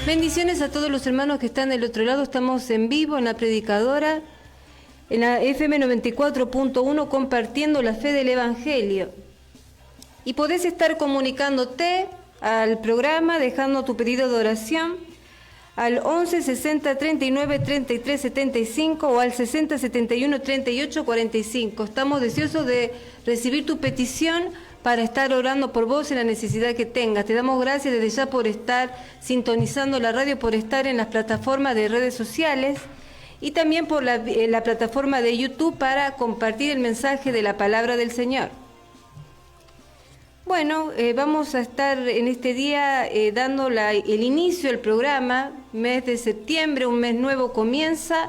Bendiciones a todos los hermanos que están del otro lado. Estamos en vivo en la Predicadora, en la FM 94.1, compartiendo la fe del Evangelio. Y podés estar comunicándote al programa, dejando tu pedido de oración al 11 60 39 33 75 o al 60 71 38 45. Estamos deseosos de recibir tu petición para estar orando por vos en la necesidad que tengas. Te damos gracias desde ya por estar sintonizando la radio, por estar en las plataformas de redes sociales y también por la plataforma de YouTube para compartir el mensaje de la palabra del Señor. Bueno, vamos a estar en este día dando el inicio del programa, mes de septiembre, un mes nuevo comienza.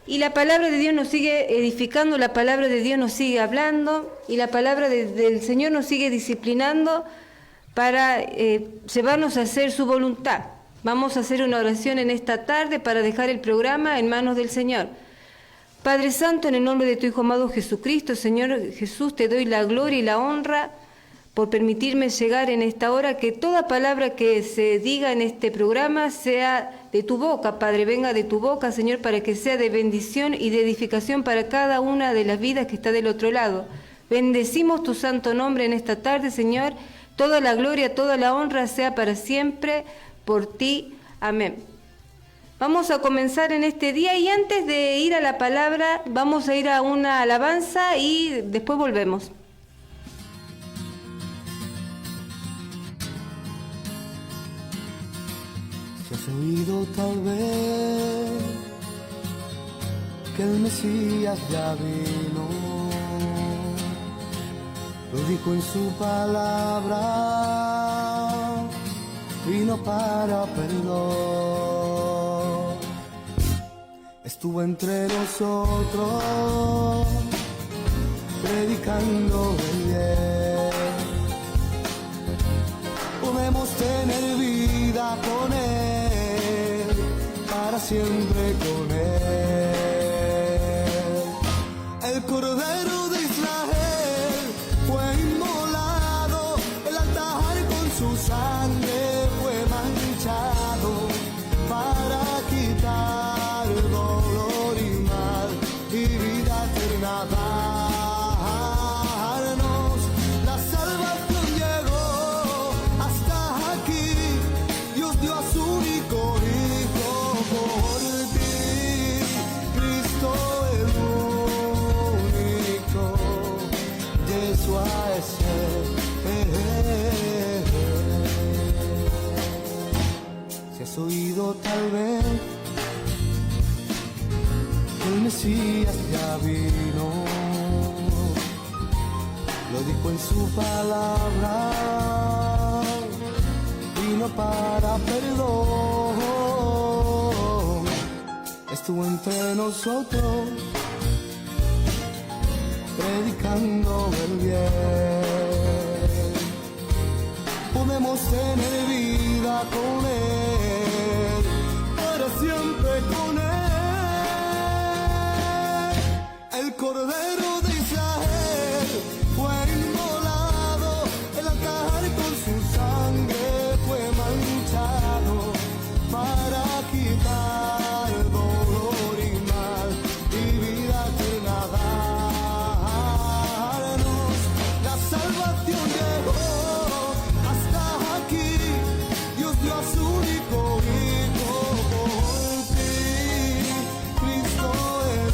Y la palabra de Dios nos sigue edificando, la palabra de Dios nos sigue hablando y la palabra del Señor nos sigue disciplinando para llevarnos a hacer su voluntad. Vamos a hacer una oración en esta tarde para dejar el programa en manos del Señor. Padre Santo, en el nombre de tu Hijo amado Jesucristo, Señor Jesús, te doy la gloria y la honra por permitirme llegar en esta hora, que toda palabra que se diga en este programa sea de tu boca, Padre, venga de tu boca, Señor, para que sea de bendición y de edificación para cada una de las vidas que está del otro lado. Bendecimos tu santo nombre en esta tarde, Señor, toda la gloria, toda la honra sea para siempre por ti. Amén. Vamos a comenzar en este día y antes de ir a la palabra, vamos a ir a una alabanza y después volvemos. Has oído tal vez que el Mesías ya vino, lo dijo en su palabra, vino para perdón, estuvo entre nosotros, predicando el bien, podemos tener vida con él, para siempre con él. El Cordero de Israel fue inmolado, el altar con su sangre fue manchado, para quitar dolor y mal y vida eterna darnos. La salvación llegó hasta aquí, Dios dio a su único Hijo por ti, Cristo el único, Yeshua es Él. Si has oído tal vez que el Mesías ya vino, lo dijo en su palabra, vino para perdón, estuvo entre nosotros, predicando el bien, podemos tener vida con él, para siempre con él. El Cordero de Israel fue inmolado, el altar con su sangre fue manchado, para quitar dolor y mal y vida eterna darnos. La salvación llegó hasta aquí, Dios dio a su único Hijo por ti, Cristo el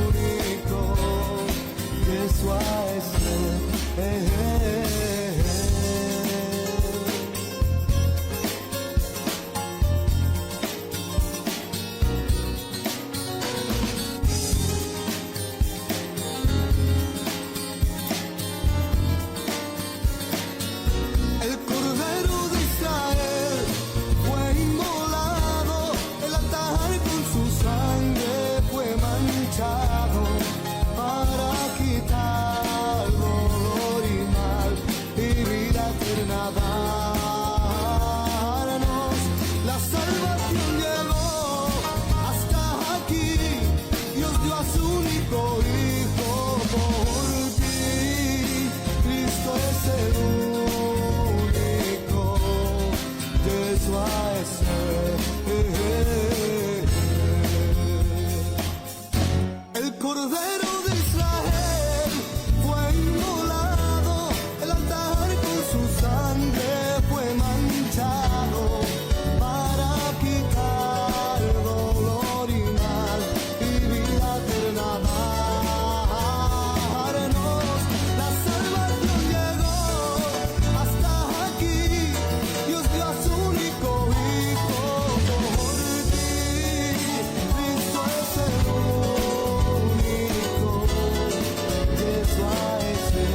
único, El Cordero de Israel fue inmolado, el altar con su sangre fue manchado para quitar dolor y mal y vida eterna darnos. La salvación llegó hasta aquí, Dios dio a su único Hijo por ti, Cristo es el único, Yeshua es Él.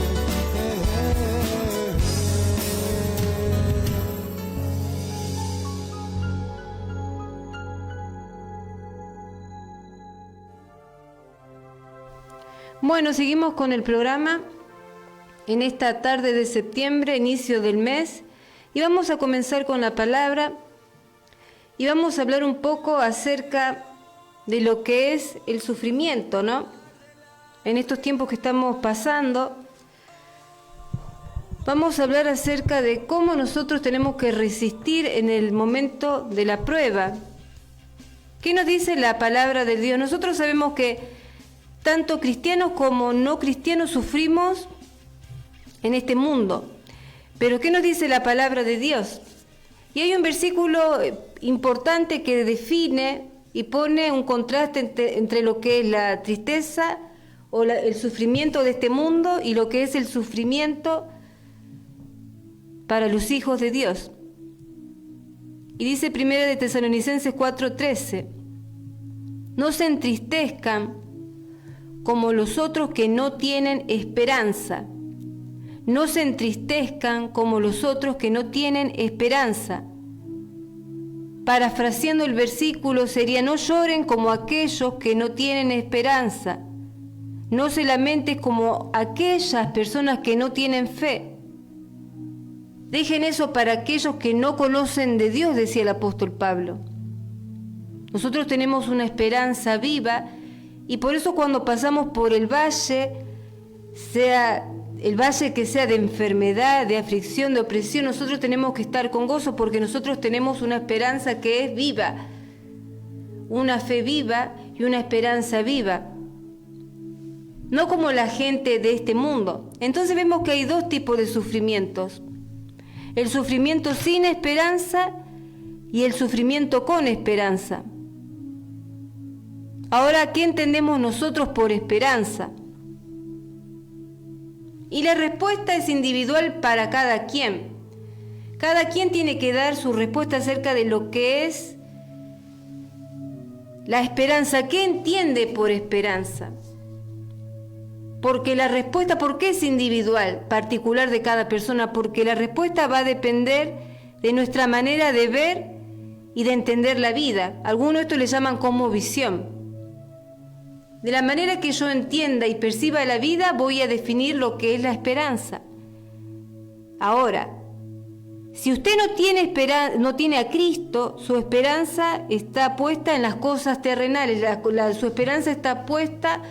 Bueno, seguimos con el programa en esta tarde de septiembre, inicio del mes, y vamos a comenzar con la palabra y vamos a hablar un poco acerca de lo que es el sufrimiento, ¿no? En estos tiempos que estamos pasando, vamos a hablar acerca de cómo nosotros tenemos que resistir en el momento de la prueba. ¿Qué nos dice la palabra de Dios? Nosotros sabemos que tanto cristianos como no cristianos sufrimos en este mundo. Pero ¿qué nos dice la palabra de Dios? Y hay un versículo importante que define y pone un contraste entre lo que es la tristeza o el sufrimiento de este mundo y lo que es el sufrimiento para los hijos de Dios. Y dice 1 de Tesalonicenses 4:13, no se entristezcan como los otros que no tienen esperanza. No se entristezcan como los otros que no tienen esperanza. Parafraseando el versículo sería, no lloren como aquellos que no tienen esperanza. No se lamenten como aquellas personas que no tienen fe. Dejen eso para aquellos que no conocen de Dios, decía el apóstol Pablo. Nosotros tenemos una esperanza viva y por eso cuando pasamos por el valle, sea el valle que sea de enfermedad, de aflicción, de opresión, nosotros tenemos que estar con gozo porque nosotros tenemos una esperanza que es viva, una fe viva y una esperanza viva. No como la gente de este mundo. Entonces vemos que hay dos tipos de sufrimientos. El sufrimiento sin esperanza y el sufrimiento con esperanza. Ahora, ¿qué entendemos nosotros por esperanza? Y la respuesta es individual para cada quien. Cada quien tiene que dar su respuesta acerca de lo que es la esperanza. ¿Qué entiende por esperanza? Porque la respuesta, ¿por qué es individual, particular de cada persona? Porque la respuesta va a depender de nuestra manera de ver y de entender la vida. Algunos esto le llaman como visión. De la manera que yo entienda y perciba la vida, voy a definir lo que es la esperanza. Ahora, si usted no tiene a Cristo, su esperanza está puesta en las cosas terrenales, su esperanza está puesta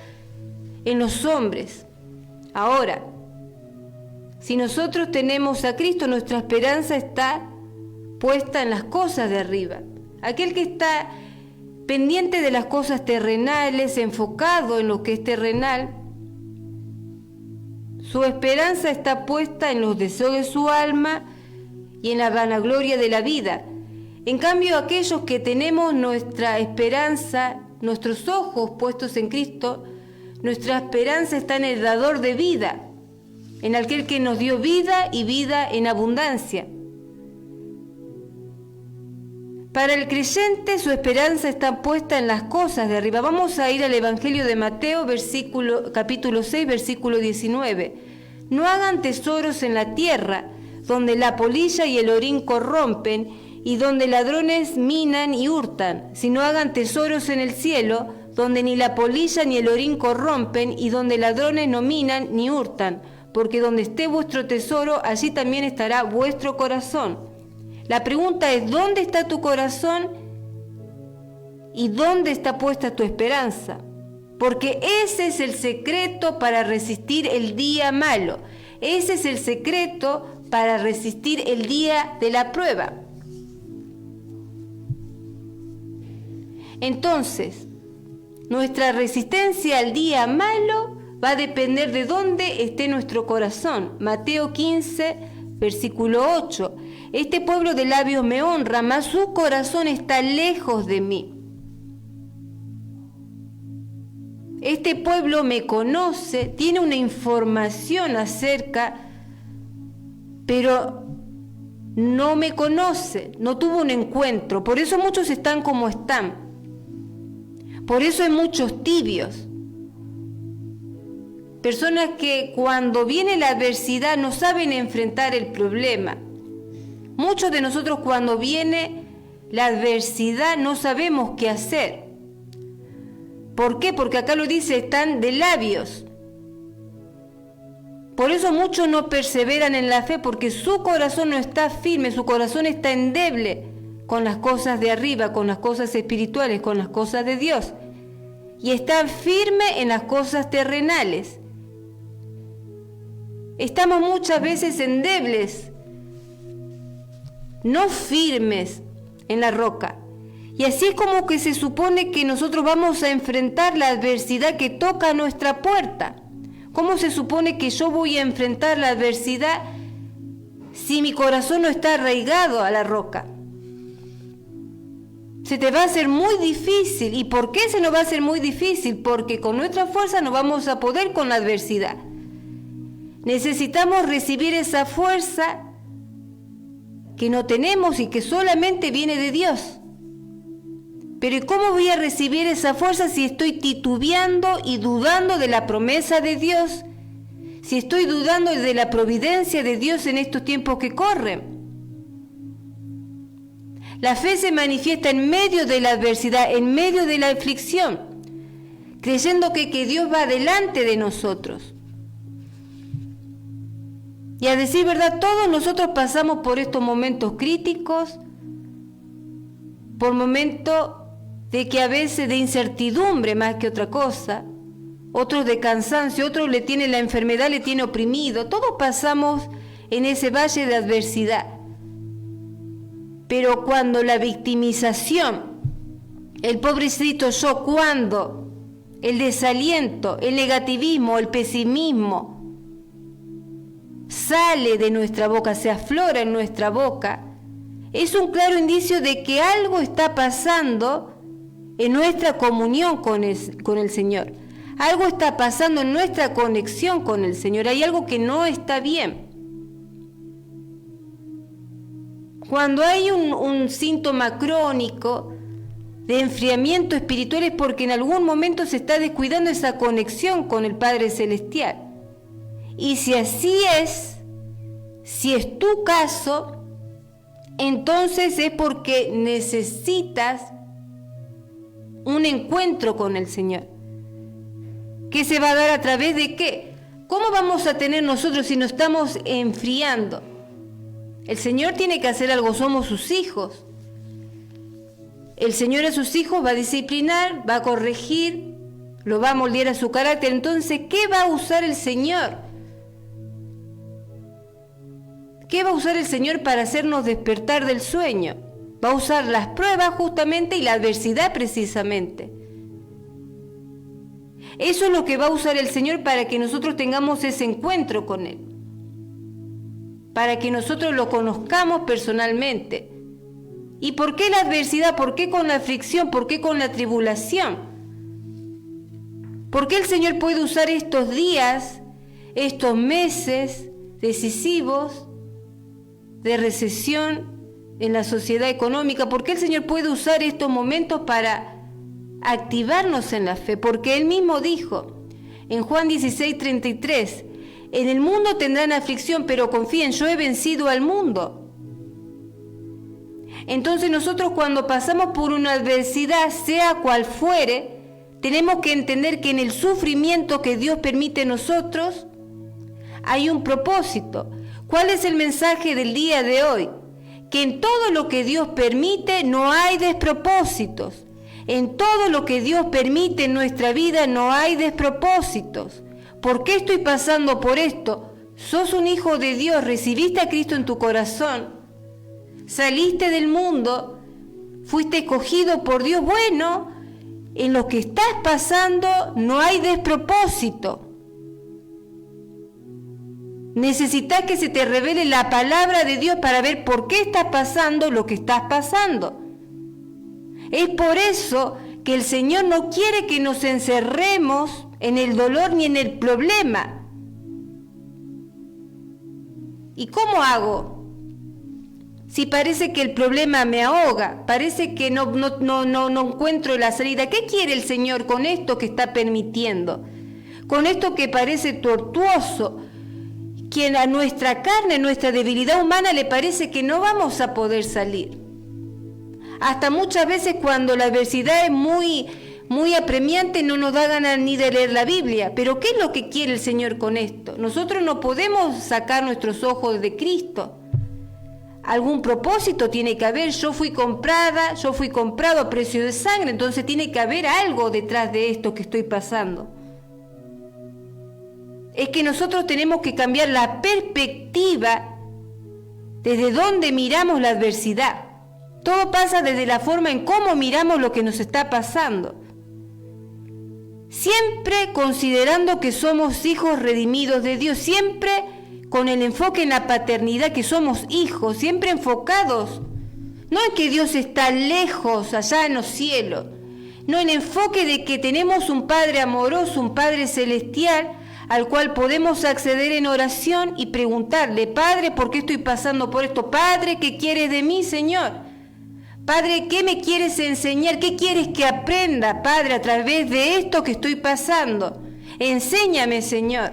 en los hombres. Ahora, si nosotros tenemos a Cristo, nuestra esperanza está puesta en las cosas de arriba. Aquel que está pendiente de las cosas terrenales, enfocado en lo que es terrenal, su esperanza está puesta en los deseos de su alma y en la vanagloria de la vida. En cambio, aquellos que tenemos nuestra esperanza, nuestros ojos puestos en Cristo, nuestra esperanza está en el dador de vida, en aquel que nos dio vida y vida en abundancia. Para el creyente su esperanza está puesta en las cosas de arriba. Vamos a ir al Evangelio de Mateo, capítulo 6, versículo 19. No hagan tesoros en la tierra, donde la polilla y el orín corrompen, y donde ladrones minan y hurtan, sino hagan tesoros en el cielo, donde ni la polilla ni el orín corrompen, y donde ladrones no minan ni hurtan, porque donde esté vuestro tesoro, allí también estará vuestro corazón. La pregunta es, ¿dónde está tu corazón y dónde está puesta tu esperanza? Porque ese es el secreto para resistir el día malo. Ese es el secreto para resistir el día de la prueba. Entonces, nuestra resistencia al día malo va a depender de dónde esté nuestro corazón. Mateo 15, versículo 8. Este pueblo de labios me honra, mas su corazón está lejos de mí. Este pueblo me conoce, tiene una información acerca, pero no me conoce, no tuvo un encuentro. Por eso muchos están como están. Por eso hay muchos tibios. Personas que cuando viene la adversidad no saben enfrentar el problema. Muchos de nosotros cuando viene la adversidad no sabemos qué hacer. ¿Por qué? Porque acá lo dice, están de labios. Por eso muchos no perseveran en la fe, porque su corazón no está firme, su corazón está endeble con las cosas de arriba, con las cosas espirituales, con las cosas de Dios. Y están firmes en las cosas terrenales. Estamos muchas veces endebles, no firmes en la roca. Y así es como que se supone que nosotros vamos a enfrentar la adversidad que toca a nuestra puerta. ¿Cómo se supone que yo voy a enfrentar la adversidad si mi corazón no está arraigado a la roca? Se te va a hacer muy difícil. ¿Y por qué se nos va a hacer muy difícil? Porque con nuestra fuerza no vamos a poder con la adversidad. Necesitamos recibir esa fuerza que no tenemos y que solamente viene de Dios. Pero ¿y cómo voy a recibir esa fuerza si estoy titubeando y dudando de la promesa de Dios? Si estoy dudando de la providencia de Dios en estos tiempos que corren. La fe se manifiesta en medio de la adversidad, en medio de la aflicción, creyendo que Dios va delante de nosotros. Y a decir verdad, todos nosotros pasamos por estos momentos críticos, por momentos de que a veces de incertidumbre más que otra cosa, otros de cansancio, otros le tiene la enfermedad, le tiene oprimido. Todos pasamos en ese valle de adversidad. Pero cuando la victimización, el pobrecito yo, cuando el desaliento, el negativismo, el pesimismo sale de nuestra boca, se aflora en nuestra boca, es un claro indicio de que algo está pasando en nuestra comunión con el Señor. Algo está pasando en nuestra conexión con el Señor. Hay algo que no está bien. Cuando hay un síntoma crónico de enfriamiento espiritual es porque en algún momento se está descuidando esa conexión con el Padre Celestial. Y si así es, si es tu caso, entonces es porque necesitas un encuentro con el Señor. ¿Qué se va a dar a través de qué? ¿Cómo vamos a tener nosotros si nos estamos enfriando? El Señor tiene que hacer algo, somos sus hijos. El Señor a sus hijos va a disciplinar, va a corregir, lo va a moldear a su carácter. Entonces, ¿qué va a usar el Señor? ¿Qué va a usar el Señor para hacernos despertar del sueño? Va a usar las pruebas justamente y la adversidad precisamente. Eso es lo que va a usar el Señor para que nosotros tengamos ese encuentro con Él. Para que nosotros lo conozcamos personalmente. ¿Y por qué la adversidad? ¿Por qué con la aflicción? ¿Por qué con la tribulación? ¿Por qué el Señor puede usar estos días, estos meses decisivos de recesión en la sociedad económica? ¿Por qué el Señor puede usar estos momentos para activarnos en la fe? Porque Él mismo dijo en Juan 16:33, en el mundo tendrán aflicción, pero confíen, yo he vencido al mundo. Entonces nosotros cuando pasamos por una adversidad, sea cual fuere, tenemos que entender que en el sufrimiento que Dios permite en nosotros hay un propósito. ¿Cuál es el mensaje del día de hoy? Que en todo lo que Dios permite no hay despropósitos. En todo lo que Dios permite en nuestra vida no hay despropósitos. ¿Por qué estoy pasando por esto? Sos un hijo de Dios, recibiste a Cristo en tu corazón, saliste del mundo, fuiste escogido por Dios. Bueno, en lo que estás pasando no hay despropósito. Necesitas que se te revele la palabra de Dios para ver por qué estás pasando lo que estás pasando. Es por eso que el Señor no quiere que nos encerremos en el dolor ni en el problema. ¿Y cómo hago? Si parece que el problema me ahoga, parece que no encuentro la salida. ¿Qué quiere el Señor con esto que está permitiendo? Con esto que parece tortuoso, que a nuestra carne, nuestra debilidad humana le parece que no vamos a poder salir. Hasta muchas veces cuando la adversidad es muy apremiante no nos da ganas ni de leer la Biblia. Pero ¿qué es lo que quiere el Señor con esto? Nosotros no podemos sacar nuestros ojos de Cristo. Algún propósito tiene que haber. Yo fui comprado a precio de sangre, entonces tiene que haber algo detrás de esto que estoy pasando. Es que nosotros tenemos que cambiar la perspectiva desde donde miramos la adversidad. Todo pasa desde la forma en cómo miramos lo que nos está pasando. Siempre considerando que somos hijos redimidos de Dios, siempre con el enfoque en la paternidad, que somos hijos, siempre enfocados, no en que Dios está lejos, allá en los cielos, no en el enfoque de que tenemos un Padre amoroso, un Padre celestial, al cual podemos acceder en oración y preguntarle: Padre, ¿por qué estoy pasando por esto? Padre, ¿qué quieres de mí, Señor? Padre, ¿qué me quieres enseñar? ¿Qué quieres que aprenda, Padre, a través de esto que estoy pasando? Enséñame, Señor.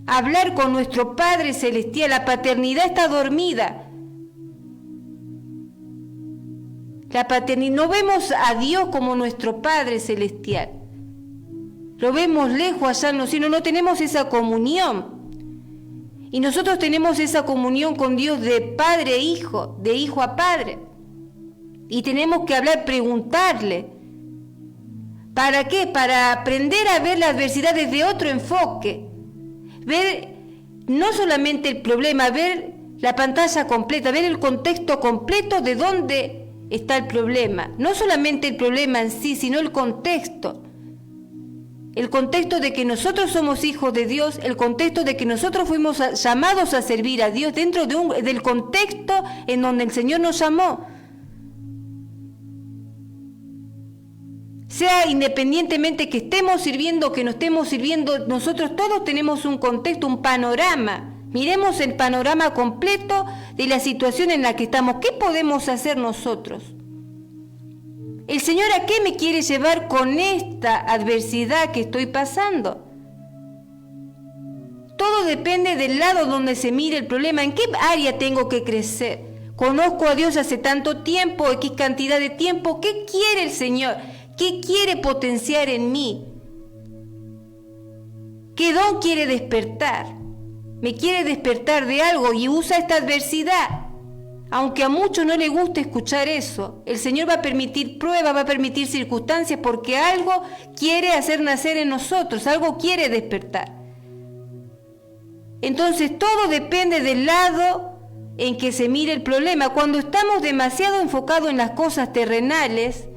Hablar con nuestro Padre Celestial. La paternidad está dormida. No vemos a Dios como nuestro Padre Celestial. Lo vemos lejos allá en los cielos, no tenemos esa comunión. Y nosotros tenemos esa comunión con Dios de padre a hijo, de hijo a padre. Y tenemos que hablar, preguntarle. ¿Para qué? Para aprender a ver la adversidad desde otro enfoque. Ver no solamente el problema, ver la pantalla completa, ver el contexto completo de dónde está el problema. No solamente el problema en sí, sino el contexto. El contexto de que nosotros somos hijos de Dios, el contexto de que nosotros fuimos llamados a servir a Dios dentro del contexto en donde el Señor nos llamó. Sea independientemente que estemos sirviendo o que no estemos sirviendo, nosotros todos tenemos un contexto, un panorama. Miremos el panorama completo de la situación en la que estamos. ¿Qué podemos hacer nosotros? ¿El Señor a qué me quiere llevar con esta adversidad que estoy pasando? Todo depende del lado donde se mire el problema. ¿En qué área tengo que crecer? Conozco a Dios hace tanto tiempo, X cantidad de tiempo. ¿Qué quiere el Señor? ¿Qué quiere potenciar en mí? ¿Qué don quiere despertar? Me quiere despertar de algo y usa esta adversidad. Aunque a muchos no les guste escuchar eso, el Señor va a permitir pruebas, va a permitir circunstancias, porque algo quiere hacer nacer en nosotros, algo quiere despertar. Entonces todo depende del lado en que se mire el problema. Cuando estamos demasiado enfocados en las cosas terrenales,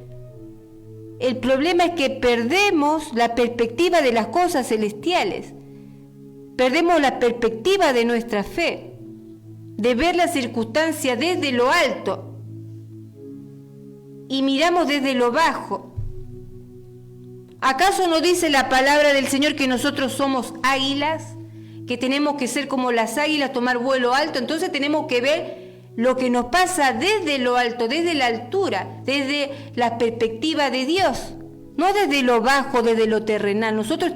el problema es que perdemos la perspectiva de las cosas celestiales. Perdemos la perspectiva de nuestra fe, de ver la circunstancia desde lo alto y miramos desde lo bajo. ¿Acaso no dice la palabra del Señor que nosotros somos águilas? Que tenemos que ser como las águilas, tomar vuelo alto. Entonces tenemos que ver lo que nos pasa desde lo alto, desde la altura, desde la perspectiva de Dios, no desde lo bajo, desde lo terrenal. Nosotros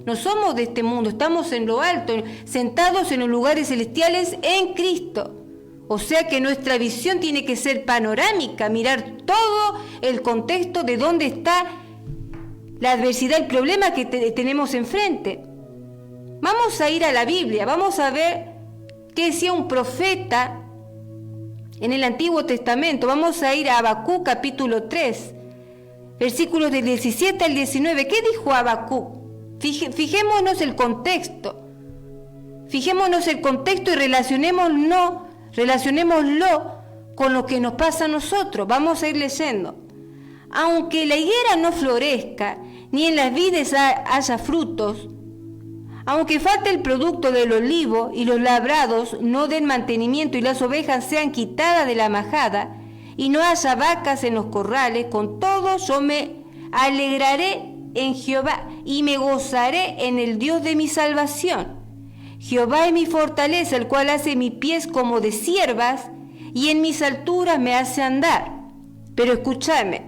no somos de este mundo, estamos en lo alto, sentados en los lugares celestiales en Cristo. O sea que nuestra visión tiene que ser panorámica, mirar todo el contexto de dónde está la adversidad, el problema que tenemos enfrente. Vamos a ir a la Biblia, vamos a ver qué decía un profeta en el Antiguo Testamento. Vamos a ir a Habacuc capítulo 3, versículos del 17 al 19. ¿Qué dijo Habacuc? Fijémonos el contexto. Fijémonos el contexto y relacionémoslo con lo que nos pasa a nosotros. Vamos a ir leyendo. Aunque la higuera no florezca, ni en las vides haya frutos, aunque falte el producto del olivo y los labrados no den mantenimiento y las ovejas sean quitadas de la majada y no haya vacas en los corrales, con todo yo me alegraré en Jehová y me gozaré en el Dios de mi salvación. Jehová es mi fortaleza, el cual hace mis pies como de ciervas y en mis alturas me hace andar. Pero escúchame,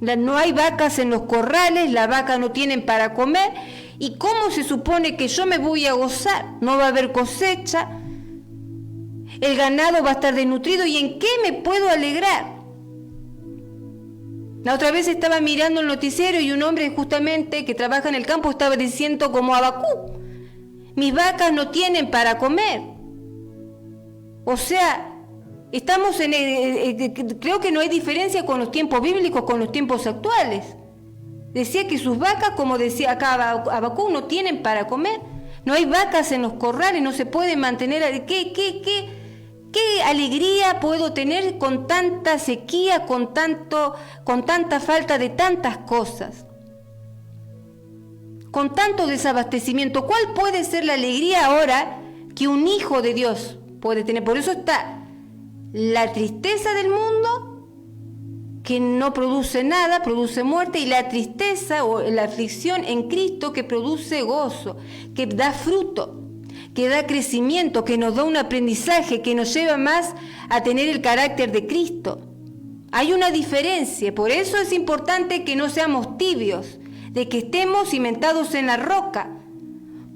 no hay vacas en los corrales, las vacas no tienen para comer. ¿Y cómo se supone que yo me voy a gozar? No va a haber cosecha, el ganado va a estar desnutrido. ¿Y en qué me puedo alegrar? La otra vez estaba mirando el noticiero y un hombre justamente que trabaja en el campo estaba diciendo como Habacuc: mis vacas no tienen para comer. O sea, estamos creo que no hay diferencia con los tiempos bíblicos, con los tiempos actuales. Decía que sus vacas, como decía acá Habacuc, no tienen para comer. No hay vacas en los corrales, no se puede mantener. ¿Qué alegría puedo tener con tanta sequía, con tanta falta de tantas cosas? Con tanto desabastecimiento. ¿Cuál puede ser la alegría ahora que un hijo de Dios puede tener? Por eso está la tristeza del mundo, que no produce nada, produce muerte, y la tristeza o la aflicción en Cristo, que produce gozo, que da fruto, que da crecimiento, que nos da un aprendizaje, que nos lleva más a tener el carácter de Cristo. Hay una diferencia, por eso es importante que no seamos tibios, de que estemos cimentados en la roca,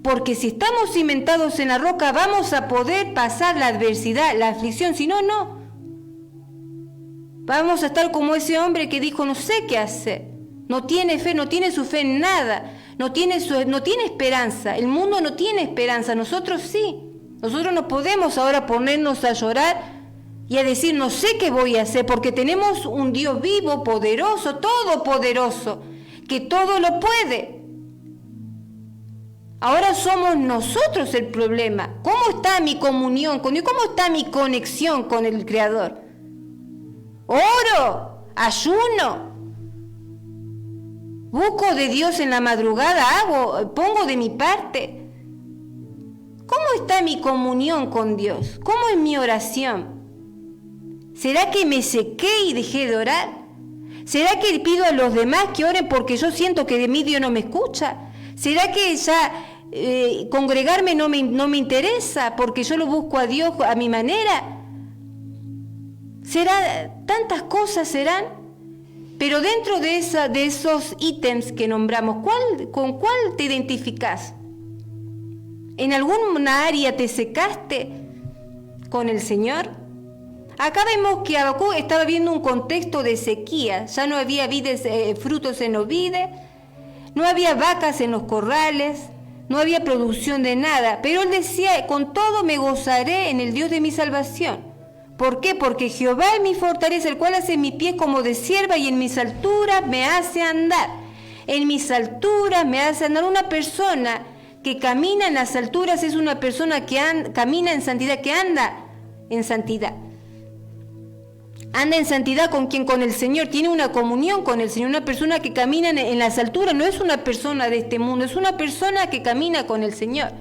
porque si estamos cimentados en la roca vamos a poder pasar la adversidad, la aflicción, si no, no. Vamos a estar como ese hombre que dijo: no sé qué hacer, no tiene fe, no tiene su fe en nada, no tiene esperanza. El mundo no tiene esperanza, nosotros sí. Nosotros no podemos ahora ponernos a llorar y a decir: no sé qué voy a hacer, porque tenemos un Dios vivo, poderoso, todopoderoso, que todo lo puede. Ahora somos nosotros el problema. ¿Cómo está mi comunión con Dios? ¿Cómo está mi conexión con el Creador? Oro, ayuno, busco de Dios en la madrugada, pongo de mi parte. ¿Cómo está mi comunión con Dios? ¿Cómo es mi oración? ¿Será que me sequé y dejé de orar? ¿Será que pido a los demás que oren porque yo siento que de mí Dios no me escucha? ¿Será que ya congregarme no me interesa porque yo lo busco a Dios a mi manera? Tantas cosas serán, pero dentro de esos ítems que nombramos, ¿con cuál te identificás? ¿En alguna área te secaste con el Señor? Acá vemos que Habacuc estaba viendo un contexto de sequía, ya no había frutos en los vides, no había vacas en los corrales, no había producción de nada, pero él decía: con todo me gozaré en el Dios de mi salvación. ¿Por qué? Porque Jehová es mi fortaleza, el cual hace mi pie como de cierva y en mis alturas me hace andar. En mis alturas me hace andar. Una persona que camina en las alturas es una persona que camina en santidad, que anda en santidad. Anda en santidad ¿con quién? Con el Señor, tiene una comunión con el Señor. Una persona que camina en las alturas no es una persona de este mundo, es una persona que camina con el Señor.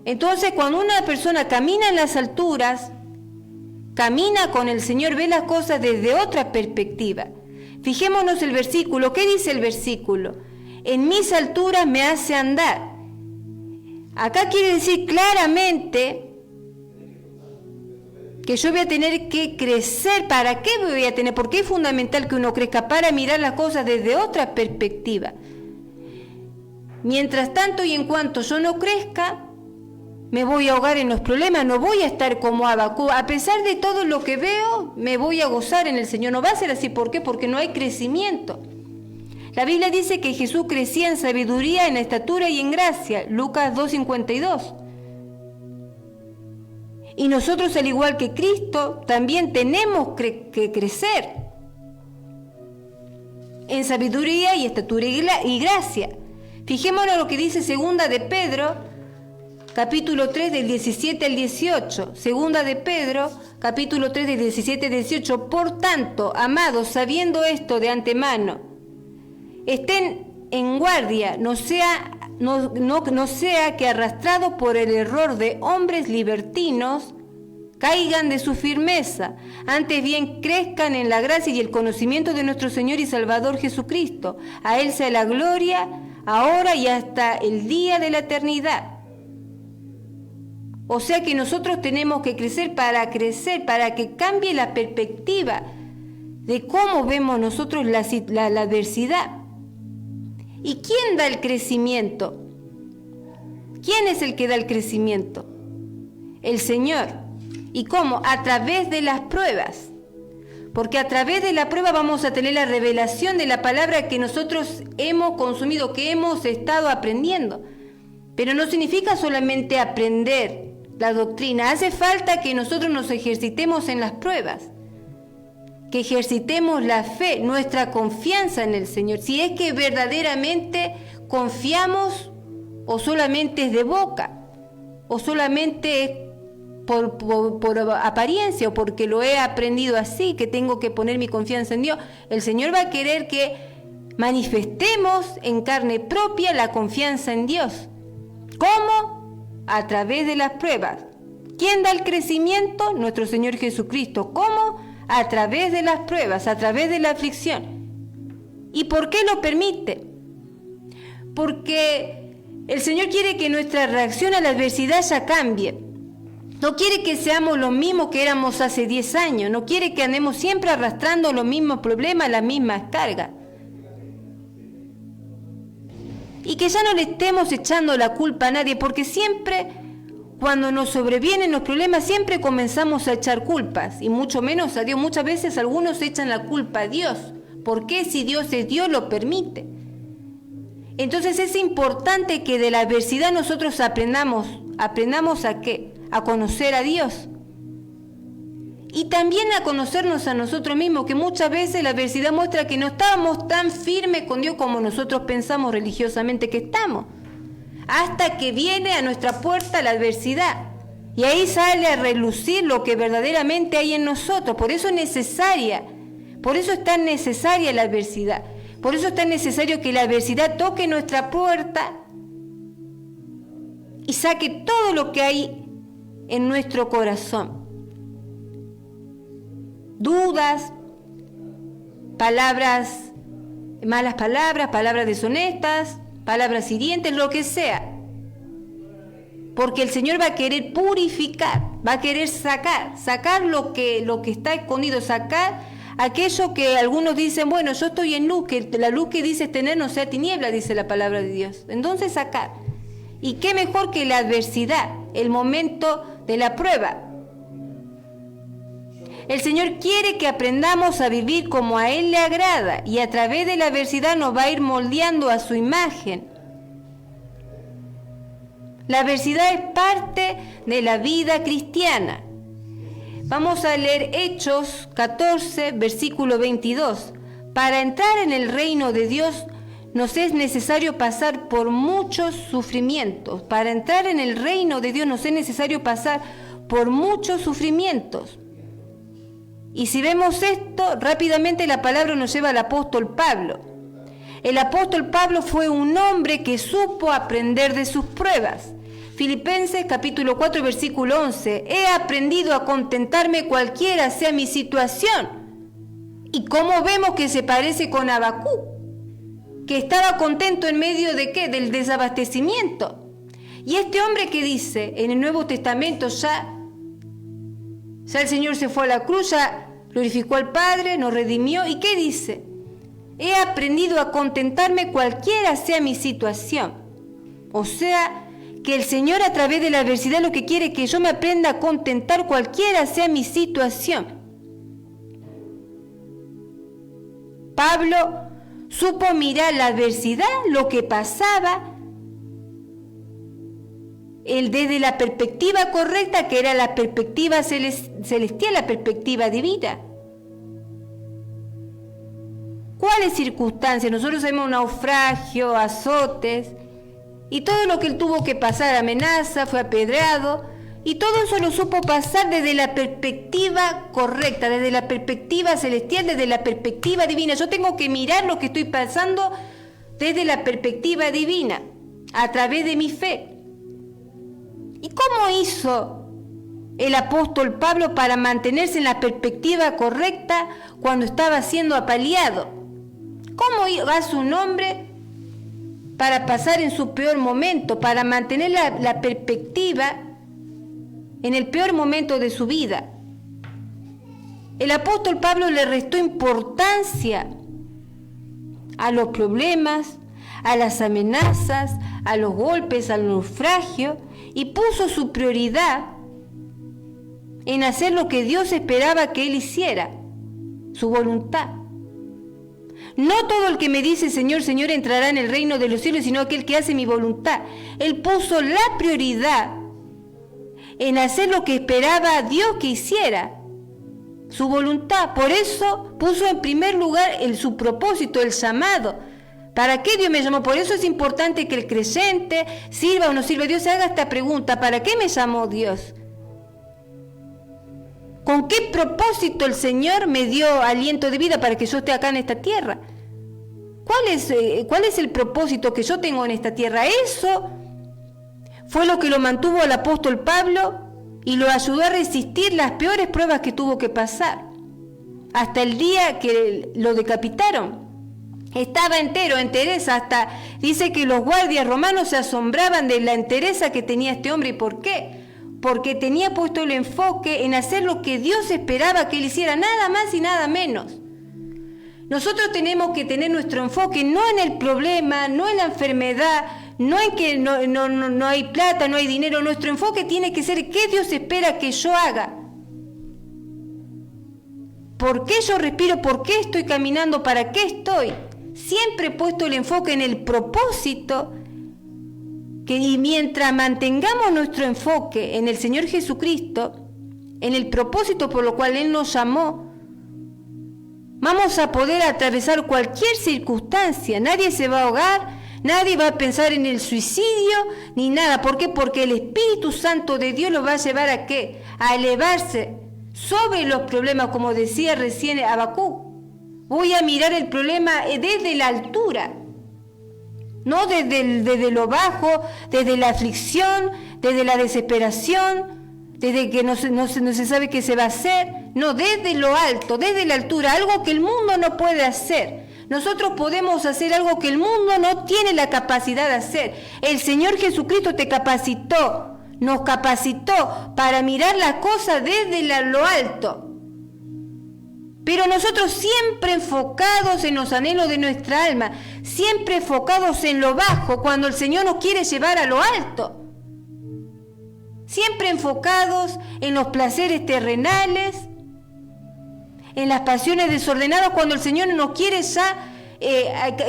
Entonces, cuando una persona camina en las alturas, camina con el Señor, ve las cosas desde otra perspectiva. Fijémonos el versículo. ¿Qué dice el versículo? En mis alturas me hace andar. Acá quiere decir claramente que yo voy a tener que crecer. ¿Para qué voy a tener? Porque es fundamental que uno crezca para mirar las cosas desde otra perspectiva. Mientras tanto y en cuanto yo no crezca, me voy a ahogar en los problemas, no voy a estar como Habacuc. A pesar de todo lo que veo, me voy a gozar en el Señor. No va a ser así. ¿Por qué? Porque no hay crecimiento. La Biblia dice que Jesús crecía en sabiduría, en estatura y en gracia. Lucas 2:52. Y nosotros, al igual que Cristo, también tenemos que crecer en sabiduría y estatura y gracia. Fijémonos lo que dice 2 de Pedro, capítulo 3 del 17 al 18. Segunda de Pedro, capítulo 3 del 17 al 18. Por tanto, amados, sabiendo esto de antemano, estén en guardia, no sea que arrastrados por el error de hombres libertinos, caigan de su firmeza, antes bien crezcan en la gracia y el conocimiento de nuestro Señor y Salvador Jesucristo. A Él sea la gloria, ahora y hasta el día de la eternidad. O sea que nosotros tenemos que crecer, para que cambie la perspectiva de cómo vemos nosotros la adversidad. ¿Y quién da el crecimiento? ¿Quién es el que da el crecimiento? El Señor. ¿Y cómo? A través de las pruebas. Porque a través de la prueba vamos a tener la revelación de la palabra que nosotros hemos consumido, que hemos estado aprendiendo. Pero no significa solamente aprender la doctrina. Hace falta que nosotros nos ejercitemos en las pruebas. Que ejercitemos la fe, nuestra confianza en el Señor. Si es que verdaderamente confiamos, o solamente es de boca, o solamente es por apariencia, o porque lo he aprendido así, que tengo que poner mi confianza en Dios. El Señor va a querer que manifestemos en carne propia la confianza en Dios. ¿Cómo? A través de las pruebas. ¿Quién da el crecimiento? Nuestro Señor Jesucristo. ¿Cómo? A través de las pruebas, a través de la aflicción. ¿Y por qué lo permite? Porque el Señor quiere que nuestra reacción a la adversidad ya cambie. No quiere que seamos los mismos que éramos hace 10 años. No quiere que andemos siempre arrastrando los mismos problemas, las mismas cargas. Y que ya no le estemos echando la culpa a nadie, porque siempre, cuando nos sobrevienen los problemas, siempre comenzamos a echar culpas, y mucho menos a Dios. Muchas veces algunos echan la culpa a Dios. ¿Por qué? Si Dios es Dios, lo permite. Entonces es importante que de la adversidad nosotros aprendamos ¿a qué? A conocer a Dios. Y también a conocernos a nosotros mismos, que muchas veces la adversidad muestra que no estábamos tan firmes con Dios como nosotros pensamos religiosamente que estamos. Hasta que viene a nuestra puerta la adversidad. Y ahí sale a relucir lo que verdaderamente hay en nosotros. Por eso es necesaria. Por eso es tan necesaria la adversidad. Por eso es tan necesario que la adversidad toque nuestra puerta y saque todo lo que hay en nuestro corazón. Dudas, malas palabras, palabras deshonestas, palabras hirientes, lo que sea. Porque el Señor va a querer purificar, va a querer sacar lo que está escondido, sacar aquello que algunos dicen, bueno, yo estoy en luz, que la luz que dices tener no sea tiniebla, dice la palabra de Dios. Entonces sacar. Y qué mejor que la adversidad, el momento de la prueba. El Señor quiere que aprendamos a vivir como a Él le agrada, y a través de la adversidad nos va a ir moldeando a su imagen. La adversidad es parte de la vida cristiana. Vamos a leer Hechos 14, versículo 22. Para entrar en el reino de Dios nos es necesario pasar por muchos sufrimientos. Para entrar en el reino de Dios nos es necesario pasar por muchos sufrimientos. Y si vemos esto, rápidamente la palabra nos lleva al apóstol Pablo. El apóstol Pablo fue un hombre que supo aprender de sus pruebas. Filipenses capítulo 4, versículo 11. He aprendido a contentarme cualquiera sea mi situación. Y cómo vemos que se parece con Habacuc, que estaba contento en medio de ¿qué? Del desabastecimiento. Y este hombre que dice en el Nuevo Testamento, ya el Señor se fue a la cruz, ya glorificó al Padre, nos redimió. ¿Y qué dice? He aprendido a contentarme cualquiera sea mi situación. O sea, que el Señor a través de la adversidad lo que quiere es que yo me aprenda a contentar cualquiera sea mi situación. Pablo supo mirar la adversidad, lo que pasaba, desde la perspectiva correcta, que era la perspectiva celestial, la perspectiva divina. ¿Cuáles circunstancias? Nosotros sabemos naufragio, azotes, Y todo lo que él tuvo que pasar, amenaza, fue apedreado, y todo eso lo supo pasar desde la perspectiva correcta, desde la perspectiva celestial, desde la perspectiva divina. Yo tengo que mirar lo que estoy pasando desde la perspectiva divina, a través de mi fe. ¿Y cómo hizo el apóstol Pablo para mantenerse en la perspectiva correcta cuando estaba siendo apaleado? ¿Cómo hace un hombre para pasar en su peor momento, para mantener la perspectiva en el peor momento de su vida? El apóstol Pablo le restó importancia a los problemas, a las amenazas, a los golpes, al naufragio, y puso su prioridad en hacer lo que Dios esperaba que él hiciera, su voluntad. No todo el que me dice Señor, Señor entrará en el reino de los cielos, sino aquel que hace mi voluntad. Él puso la prioridad en hacer lo que esperaba Dios que hiciera, su voluntad. Por eso puso en primer lugar su propósito, el llamado. ¿Para qué Dios me llamó? Por eso es importante que el creyente, sirva o no sirva, Dios se haga esta pregunta: ¿para qué me llamó Dios? ¿Con qué propósito el Señor me dio aliento de vida para que yo esté acá en esta tierra? ¿Cuál es el propósito que yo tengo en esta tierra? Eso fue lo que lo mantuvo al apóstol Pablo y lo ayudó a resistir las peores pruebas que tuvo que pasar. Hasta el día que lo decapitaron. Estaba entero, entereza, hasta dice que los guardias romanos se asombraban de la entereza que tenía este hombre. ¿Y por qué? Porque tenía puesto el enfoque en hacer lo que Dios esperaba que él hiciera, nada más y nada menos. Nosotros tenemos que tener nuestro enfoque no en el problema, no en la enfermedad, no en que no hay plata, no hay dinero. Nuestro enfoque tiene que ser qué Dios espera que yo haga. ¿Por qué yo respiro? ¿Por qué estoy caminando? ¿Para qué estoy? Siempre he puesto el enfoque en el propósito, y mientras mantengamos nuestro enfoque en el Señor Jesucristo, en el propósito por lo cual Él nos llamó, vamos a poder atravesar cualquier circunstancia. Nadie se va a ahogar, nadie va a pensar en el suicidio, ni nada. ¿Por qué? Porque el Espíritu Santo de Dios lo va a llevar ¿a qué? A elevarse sobre los problemas, como decía recién Habacuc. Voy a mirar el problema desde la altura, no desde lo bajo, desde la aflicción, desde la desesperación, desde que no se sabe qué se va a hacer. No, desde lo alto, desde la altura, algo que el mundo no puede hacer. Nosotros podemos hacer algo que el mundo no tiene la capacidad de hacer. El Señor Jesucristo te capacitó, nos capacitó para mirar las cosas desde lo alto. Pero nosotros siempre enfocados en los anhelos de nuestra alma, siempre enfocados en lo bajo, cuando el Señor nos quiere llevar a lo alto. Siempre enfocados en los placeres terrenales, en las pasiones desordenadas, cuando el Señor nos quiere ya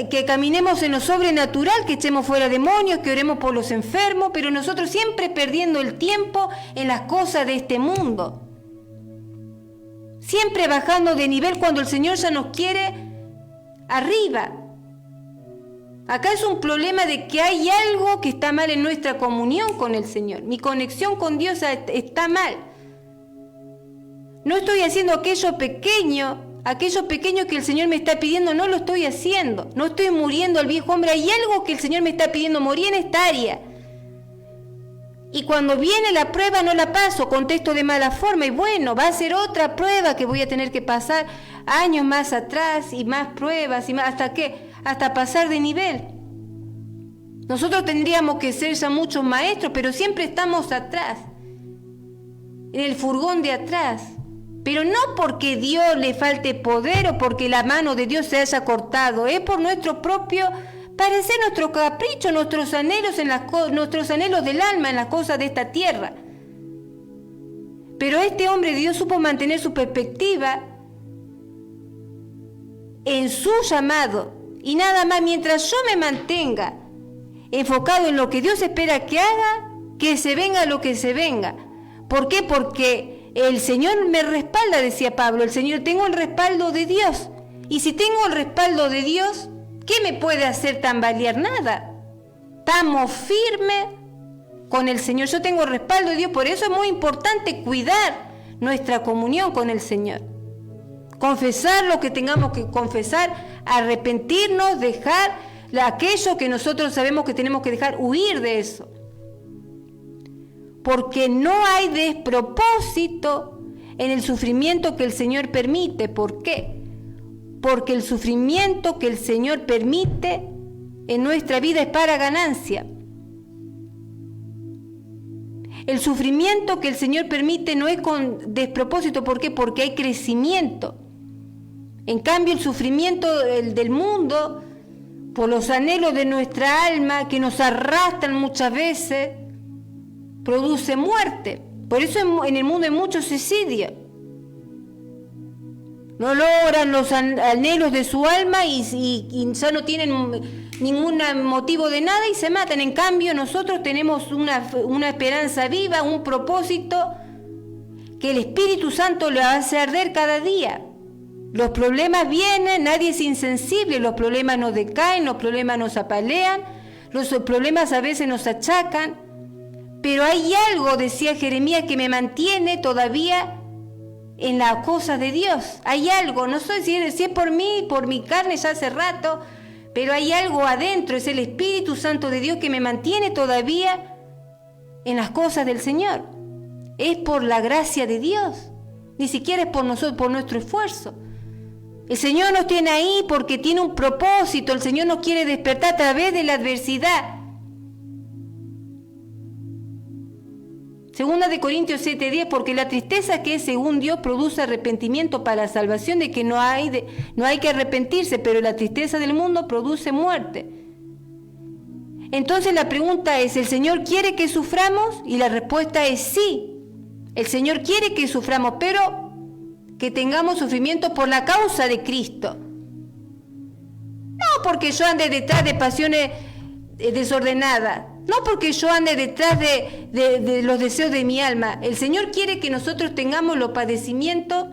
que caminemos en lo sobrenatural, que echemos fuera demonios, que oremos por los enfermos, pero nosotros siempre perdiendo el tiempo en las cosas de este mundo. Siempre bajando de nivel cuando el Señor ya nos quiere arriba. Acá es un problema de que hay algo que está mal en nuestra comunión con el Señor. Mi conexión con Dios está mal. No estoy haciendo aquello pequeño que el Señor me está pidiendo, no lo estoy haciendo. No estoy muriendo al viejo hombre. Hay algo que el Señor me está pidiendo, morir en esta área. Y cuando viene la prueba no la paso, contesto de mala forma, y bueno, va a ser otra prueba que voy a tener que pasar años más atrás, y más pruebas, y más, hasta pasar de nivel. Nosotros tendríamos que ser ya muchos maestros, pero siempre estamos atrás, en el furgón de atrás. Pero no porque Dios le falte poder o porque la mano de Dios se haya cortado, es por nuestro propio parecer, nuestro capricho, nuestros anhelos del alma en las cosas de esta tierra. Pero este hombre de Dios supo mantener su perspectiva en su llamado, y nada más. Mientras yo me mantenga enfocado en lo que Dios espera que haga, que se venga lo que se venga. ¿Por qué? Porque el Señor me respalda, decía Pablo. Tengo el respaldo de Dios, y si tengo el respaldo de Dios, ¿qué me puede hacer tambalear? Nada. estamos firmes con el Señor. Yo tengo respaldo de Dios, por eso es muy importante cuidar nuestra comunión con el Señor. Confesar lo que tengamos que confesar, arrepentirnos, dejar aquello que nosotros sabemos que tenemos que dejar, huir de eso. Porque no hay despropósito en el sufrimiento que el Señor permite. ¿Por qué? Porque el sufrimiento que el Señor permite en nuestra vida es para ganancia. El sufrimiento que el Señor permite no es con despropósito. ¿Por qué? Porque hay crecimiento. En cambio, el sufrimiento del mundo, por los anhelos de nuestra alma, que nos arrastran muchas veces, produce muerte. Por eso en el mundo hay mucho suicidio. No logran los anhelos de su alma y ya no tienen ningún motivo de nada y se matan. En cambio, nosotros tenemos una esperanza viva, un propósito que el Espíritu Santo le hace arder cada día. Los problemas vienen, nadie es insensible, los problemas nos decaen, los problemas nos apalean, los problemas a veces nos achacan, pero hay algo, decía Jeremías, que me mantiene todavía en las cosas de Dios. Hay algo, no sé si es por mí, por mi carne ya hace rato, pero hay algo adentro, es el Espíritu Santo de Dios que me mantiene todavía en las cosas del Señor. Es por la gracia de Dios, ni siquiera es por nosotros, por nuestro esfuerzo. El Señor nos tiene ahí porque tiene un propósito. El Señor nos quiere despertar a través de la adversidad. Segunda de Corintios 7:10, porque la tristeza que es según Dios produce arrepentimiento para la salvación, de que no hay que arrepentirse, pero la tristeza del mundo produce muerte. Entonces la pregunta es, ¿el Señor quiere que suframos? Y la respuesta es sí. El Señor quiere que suframos, pero que tengamos sufrimiento por la causa de Cristo. No porque yo ande detrás de pasiones desordenadas, no porque yo ande detrás de los deseos de mi alma. El Señor quiere que nosotros tengamos los padecimientos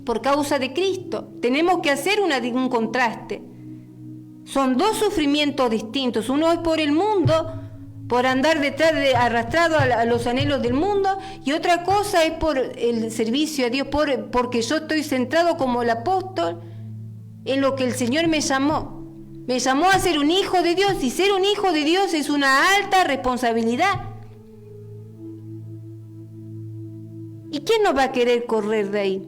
por causa de Cristo. Tenemos que hacer un contraste. Son dos sufrimientos distintos. Uno es por el mundo, por andar detrás arrastrado a los anhelos del mundo, y otra cosa es por el servicio a Dios, porque yo estoy centrado como el apóstol en lo que el Señor me llamó. Me llamó a ser un hijo de Dios, y ser un hijo de Dios es una alta responsabilidad. ¿Y quién nos va a querer correr de ahí?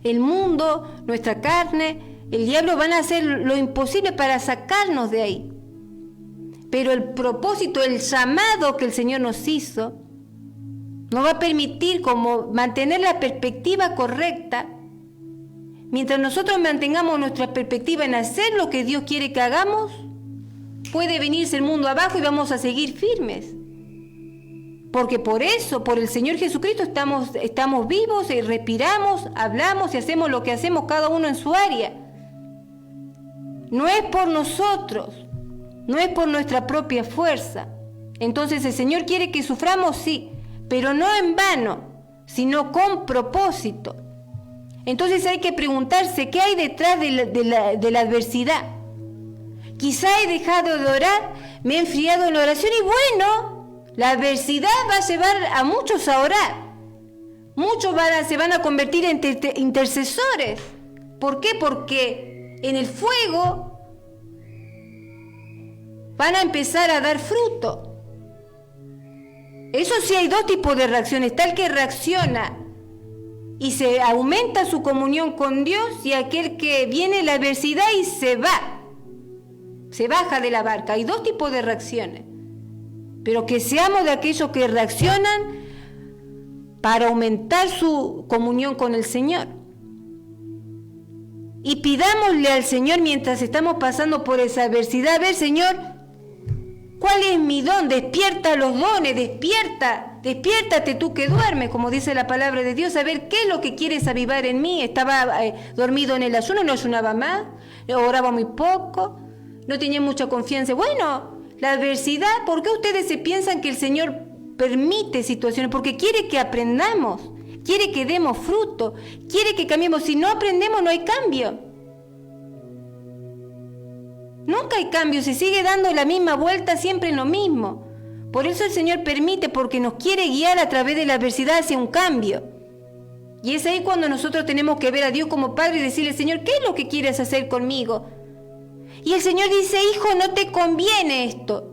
El mundo, nuestra carne, el diablo van a hacer lo imposible para sacarnos de ahí. Pero el propósito, el llamado que el Señor nos hizo, nos va a permitir como mantener la perspectiva correcta. Mientras nosotros mantengamos nuestra perspectiva en hacer lo que Dios quiere que hagamos, puede venirse el mundo abajo y vamos a seguir firmes. Porque por eso, por el Señor Jesucristo estamos vivos y respiramos, hablamos y hacemos lo que hacemos cada uno en su área. No es por nosotros. No es por nuestra propia fuerza. Entonces el Señor quiere que suframos, sí, pero no en vano, sino con propósito. Entonces hay que preguntarse qué hay detrás de la adversidad. Quizá he dejado de orar, me he enfriado en la oración y bueno, la adversidad va a llevar a muchos a orar. Muchos se van a convertir en intercesores. ¿Por qué? Porque en el fuego van a empezar a dar fruto. Eso sí, hay dos tipos de reacciones. Tal que reacciona y se aumenta su comunión con Dios, y aquel que viene la adversidad y se baja de la barca. Hay dos tipos de reacciones. Pero que seamos de aquellos que reaccionan para aumentar su comunión con el Señor. Y pidámosle al Señor mientras estamos pasando por esa adversidad, a ver, Señor, ¿cuál es mi don? Despierta los dones, despiértate tú que duermes, como dice la palabra de Dios, a ver qué es lo que quieres avivar en mí. Estaba dormido en el ayuno, no ayunaba más, oraba muy poco, no tenía mucha confianza. Bueno, la adversidad, ¿por qué ustedes se piensan que el Señor permite situaciones? Porque quiere que aprendamos, quiere que demos fruto, quiere que cambiemos. Si no aprendemos, no hay cambio. Nunca hay cambio, se sigue dando la misma vuelta siempre en lo mismo. Por eso el Señor permite, porque nos quiere guiar a través de la adversidad hacia un cambio. Y es ahí cuando nosotros tenemos que ver a Dios como Padre y decirle, Señor, ¿qué es lo que quieres hacer conmigo? Y el Señor dice, hijo, no te conviene esto.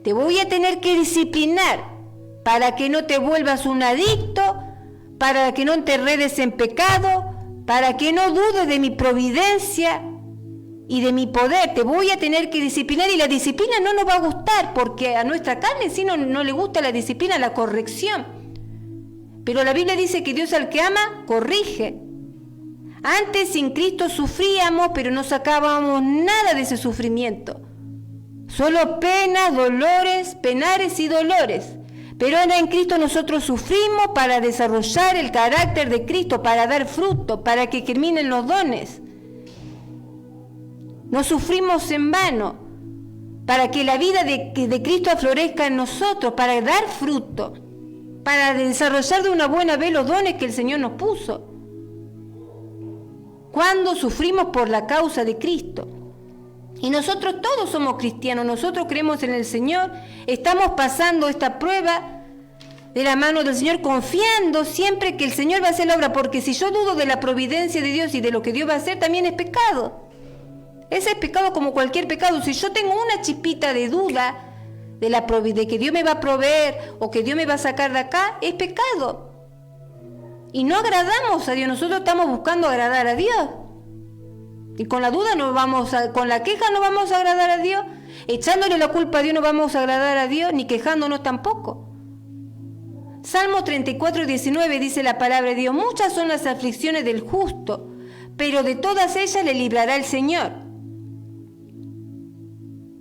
Te voy a tener que disciplinar para que no te vuelvas un adicto, para que no te enredes en pecado, para que no dudes de mi providencia y de mi poder. Te voy a tener que disciplinar, y la disciplina no nos va a gustar, porque a nuestra carne sí no le gusta la disciplina, la corrección. Pero la Biblia dice que Dios al que ama, corrige. Antes sin Cristo sufríamos, pero no sacábamos nada de ese sufrimiento. Solo penas, dolores, penares y dolores. Pero ahora en Cristo nosotros sufrimos para desarrollar el carácter de Cristo, para dar fruto, para que germinen los dones. No sufrimos en vano, para que la vida de Cristo aflorezca en nosotros, para dar fruto, para desarrollar de una buena vez los dones que el Señor nos puso. Cuando sufrimos por la causa de Cristo. Y nosotros todos somos cristianos, nosotros creemos en el Señor, estamos pasando esta prueba de la mano del Señor, confiando siempre que el Señor va a hacer la obra, porque si yo dudo de la providencia de Dios y de lo que Dios va a hacer, también es pecado. Ese es pecado como cualquier pecado. Si yo tengo una chispita de duda de que Dios me va a proveer o que Dios me va a sacar de acá, es pecado. Y no agradamos a Dios, nosotros estamos buscando agradar a Dios. Y con la duda con la queja no vamos a agradar a Dios, echándole la culpa a Dios no vamos a agradar a Dios, ni quejándonos tampoco. Salmo 34:19 dice la palabra de Dios, muchas son las aflicciones del justo, pero de todas ellas le librará el Señor.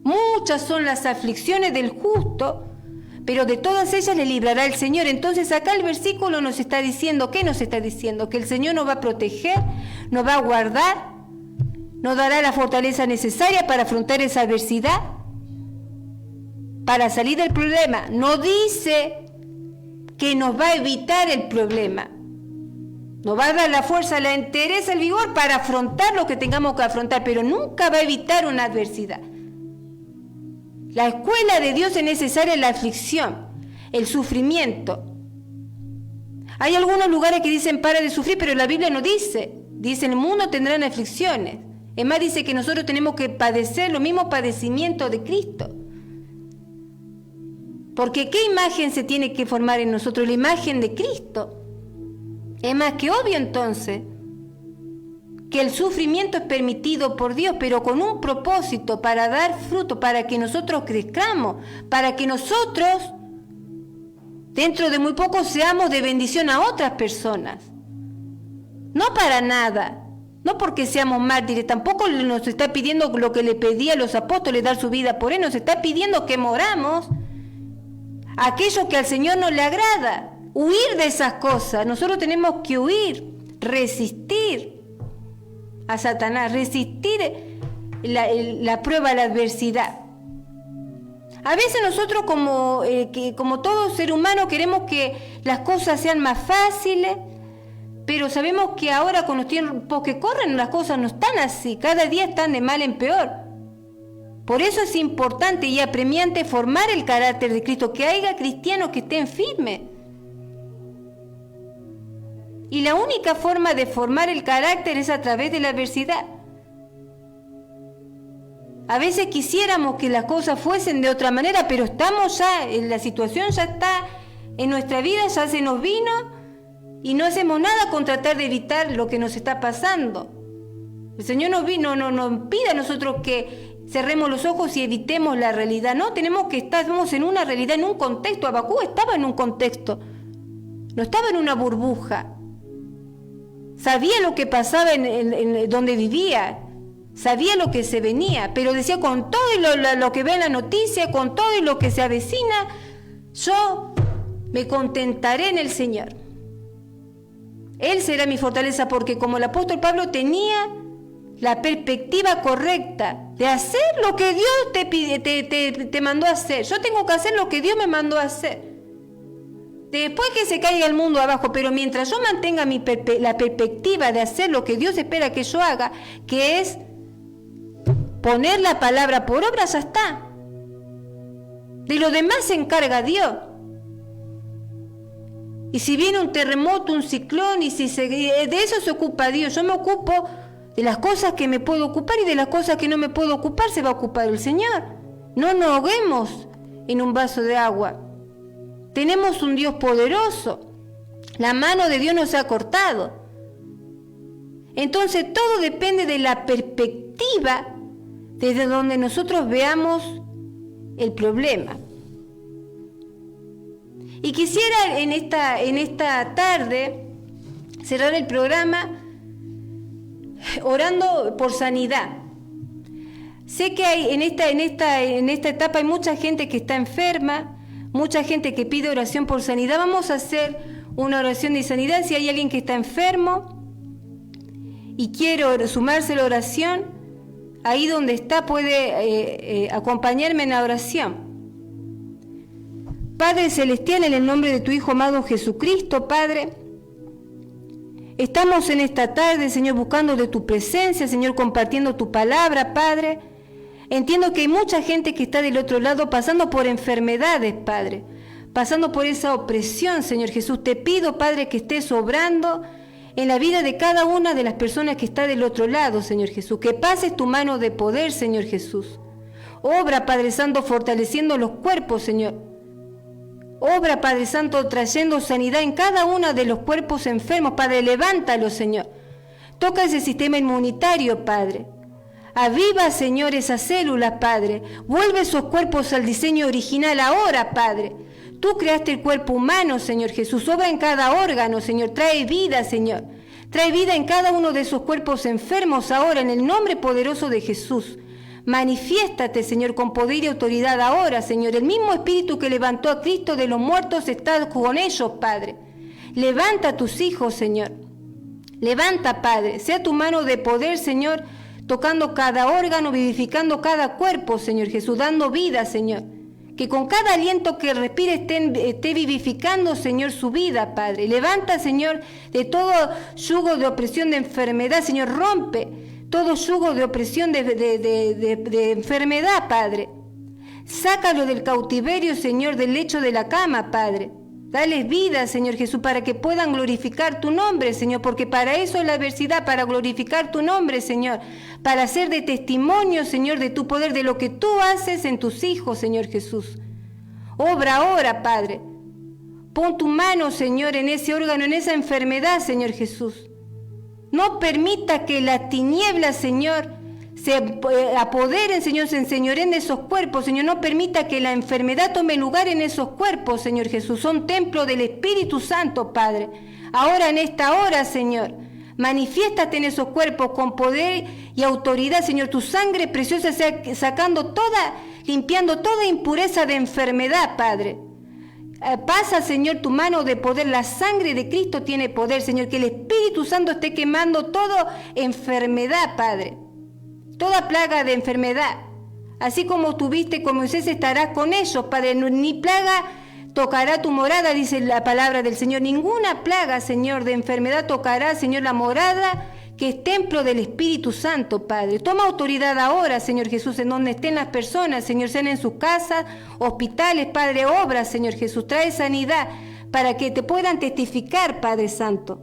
Muchas son las aflicciones del justo, pero de todas ellas le librará el Señor. Entonces acá el versículo nos está diciendo, ¿qué nos está diciendo? Que el Señor nos va a proteger, nos va a guardar, nos dará la fortaleza necesaria para afrontar esa adversidad, para salir del problema. No dice que nos va a evitar el problema. Nos va a dar la fuerza, la entereza, el vigor para afrontar lo que tengamos que afrontar, pero nunca va a evitar una adversidad. La escuela de Dios es necesaria la aflicción, el sufrimiento. Hay algunos lugares que dicen para de sufrir, pero la Biblia no dice. Dice, en el mundo tendrán aflicciones. Es más, dice que nosotros tenemos que padecer los mismos padecimientos de Cristo. Porque ¿qué imagen se tiene que formar en nosotros? La imagen de Cristo. Es más que obvio entonces que el sufrimiento es permitido por Dios, pero con un propósito, para dar fruto, para que nosotros crezcamos, para que nosotros dentro de muy poco seamos de bendición a otras personas. No para nada. No porque seamos mártires, tampoco nos está pidiendo lo que le pedía a los apóstoles, dar su vida por él, nos está pidiendo que moramos aquello que al Señor no le agrada, huir de esas cosas. Nosotros tenemos que huir, resistir a Satanás, resistir la prueba, la adversidad. A veces nosotros como todo ser humano queremos que las cosas sean más fáciles, pero sabemos que ahora con los tiempos que corren las cosas no están así, cada día están de mal en peor. Por eso es importante y apremiante formar el carácter de Cristo, que haya cristianos que estén firmes. Y la única forma de formar el carácter es a través de la adversidad. A veces quisiéramos que las cosas fuesen de otra manera, pero estamos ya, la situación ya está en nuestra vida, ya se nos vino y no hacemos nada con tratar de evitar lo que nos está pasando. El Señor nos pide a nosotros que cerremos los ojos y evitemos la realidad. No, tenemos que estamos en una realidad, en un contexto. Abacú estaba en un contexto, no estaba en una burbuja. Sabía lo que pasaba en donde vivía, sabía lo que se venía, pero decía, con todo y lo que ve en la noticia, con todo y lo que se avecina, yo me contentaré en el Señor. Él será mi fortaleza, porque como el apóstol Pablo tenía la perspectiva correcta de hacer lo que Dios te mandó a hacer. Yo tengo que hacer lo que Dios me mandó a hacer. Después que se caiga el mundo abajo, pero mientras yo mantenga la perspectiva de hacer lo que Dios espera que yo haga, que es poner la palabra por obra, ya está. De lo demás se encarga Dios. Y si viene un terremoto, un ciclón, y de eso se ocupa Dios. Yo me ocupo de las cosas que me puedo ocupar, y de las cosas que no me puedo ocupar se va a ocupar el Señor. No nos ahoguemos en un vaso de agua. Tenemos un Dios poderoso. La mano de Dios no se ha cortado. Entonces todo depende de la perspectiva desde donde nosotros veamos el problema. Y quisiera en esta tarde cerrar el programa orando por sanidad. Sé que hay en esta etapa hay mucha gente que está enferma, mucha gente que pide oración por sanidad. Vamos a hacer una oración de sanidad. Si hay alguien que está enfermo y quiere sumarse a la oración, ahí donde está puede acompañarme en la oración. Padre Celestial, en el nombre de tu Hijo amado Jesucristo, Padre, estamos en esta tarde, Señor, buscando de tu presencia, Señor, compartiendo tu palabra, Padre. Entiendo que hay mucha gente que está del otro lado pasando por enfermedades, Padre, pasando por esa opresión, Señor Jesús. Te pido, Padre, que estés obrando en la vida de cada una de las personas que está del otro lado, Señor Jesús. Que pases tu mano de poder, Señor Jesús. Obra, Padre Santo, fortaleciendo los cuerpos, Señor. Obra, Padre Santo, trayendo sanidad en cada uno de los cuerpos enfermos. Padre, levántalo, Señor. Toca ese sistema inmunitario, Padre. Aviva, Señor, esas células, Padre. Vuelve esos cuerpos al diseño original ahora, Padre. Tú creaste el cuerpo humano, Señor Jesús. Obra en cada órgano, Señor. Trae vida, Señor. Trae vida en cada uno de esos cuerpos enfermos ahora, en el nombre poderoso de Jesús. Manifiéstate, Señor, con poder y autoridad ahora, Señor. El mismo Espíritu que levantó a Cristo de los muertos está con ellos, Padre. Levanta a tus hijos, Señor. Levanta, Padre. Sea tu mano de poder, Señor, tocando cada órgano, vivificando cada cuerpo, Señor Jesús, dando vida, Señor. Que con cada aliento que respire esté vivificando, Señor, su vida, Padre. Levanta, Señor, de todo yugo de opresión, de enfermedad, Señor. Rompe todo yugo de opresión, de enfermedad, Padre. Sácalo del cautiverio, Señor, del lecho de la cama, Padre. Dales vida, Señor Jesús, para que puedan glorificar tu nombre, Señor, porque para eso es la adversidad, para glorificar tu nombre, Señor, para ser de testimonio, Señor, de tu poder, de lo que tú haces en tus hijos, Señor Jesús. Obra ahora, Padre. Pon tu mano, Señor, en ese órgano, en esa enfermedad, Señor Jesús. No permita que las tinieblas, Señor, se apoderen, Señor, se enseñoren de esos cuerpos, Señor. No permita que la enfermedad tome lugar en esos cuerpos, Señor Jesús. Son templo del Espíritu Santo, Padre. Ahora, en esta hora, Señor, manifiéstate en esos cuerpos con poder y autoridad, Señor. Tu sangre preciosa sea limpiando toda impureza de enfermedad, Padre. Pasa, Señor, tu mano de poder. La sangre de Cristo tiene poder, Señor. Que el Espíritu Santo esté quemando toda enfermedad, Padre. Toda plaga de enfermedad. Así como tuviste con Moisés, estarás con ellos, Padre. Ni plaga tocará tu morada, dice la palabra del Señor. Ninguna plaga, Señor, de enfermedad tocará, Señor, la morada que es templo del Espíritu Santo, Padre. Toma autoridad ahora, Señor Jesús, en donde estén las personas, Señor, sean en sus casas, hospitales, Padre, obra, Señor Jesús. Trae sanidad para que te puedan testificar, Padre Santo.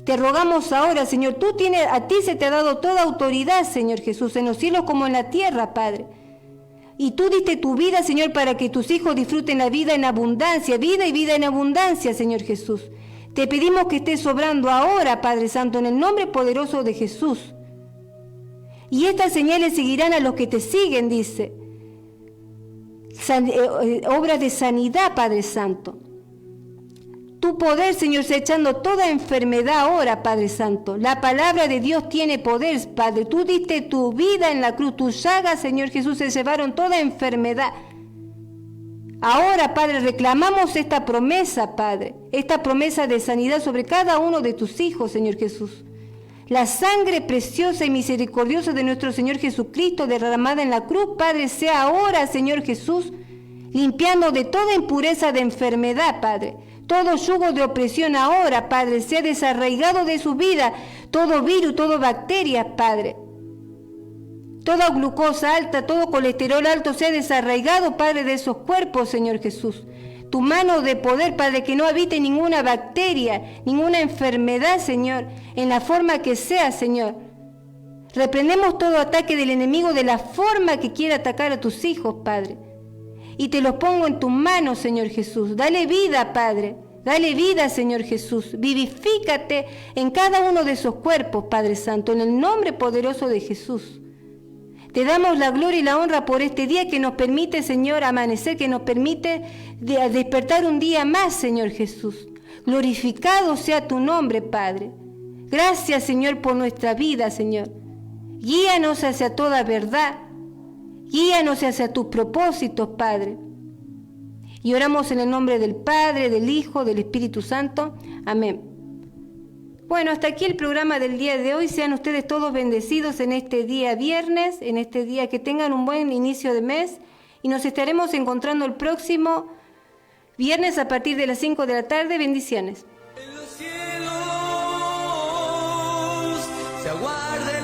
Te rogamos ahora, Señor, a ti se te ha dado toda autoridad, Señor Jesús, en los cielos como en la tierra, Padre. Y tú diste tu vida, Señor, para que tus hijos disfruten la vida en abundancia, vida y vida en abundancia, Señor Jesús. Te pedimos que estés obrando ahora, Padre Santo, en el nombre poderoso de Jesús. Y estas señales seguirán a los que te siguen, dice. Obras de sanidad, Padre Santo. Tu poder, Señor, se echando toda enfermedad ahora, Padre Santo. La palabra de Dios tiene poder, Padre. Tú diste tu vida en la cruz. Tus llagas, Señor Jesús, se llevaron toda enfermedad. Ahora, Padre, reclamamos esta promesa, Padre. Esta promesa de sanidad sobre cada uno de tus hijos, Señor Jesús. La sangre preciosa y misericordiosa de nuestro Señor Jesucristo derramada en la cruz, Padre, sea ahora, Señor Jesús, limpiando de toda impureza de enfermedad, Padre. Todo yugo de opresión ahora, Padre, sea desarraigado de su vida. Todo virus, toda bacteria, Padre. Toda glucosa alta, todo colesterol alto sea desarraigado, Padre, de esos cuerpos, Señor Jesús. Tu mano de poder, Padre, que no habite ninguna bacteria, ninguna enfermedad, Señor, en la forma que sea, Señor. Reprendemos todo ataque del enemigo de la forma que quiera atacar a tus hijos, Padre. Y te los pongo en tus manos, Señor Jesús. Dale vida, Padre. Dale vida, Señor Jesús. Vivifícate en cada uno de esos cuerpos, Padre Santo, en el nombre poderoso de Jesús. Te damos la gloria y la honra por este día que nos permite, Señor, amanecer, que nos permite despertar un día más, Señor Jesús. Glorificado sea tu nombre, Padre. Gracias, Señor, por nuestra vida, Señor. Guíanos hacia toda verdad. Guíanos hacia tus propósitos, Padre. Y oramos en el nombre del Padre, del Hijo, del Espíritu Santo. Amén. Bueno, hasta aquí el programa del día de hoy. Sean ustedes todos bendecidos en este día viernes, en este día, que tengan un buen inicio de mes. Y nos estaremos encontrando el próximo viernes a partir de las 5 de la tarde. Bendiciones. En los cielos se aguarda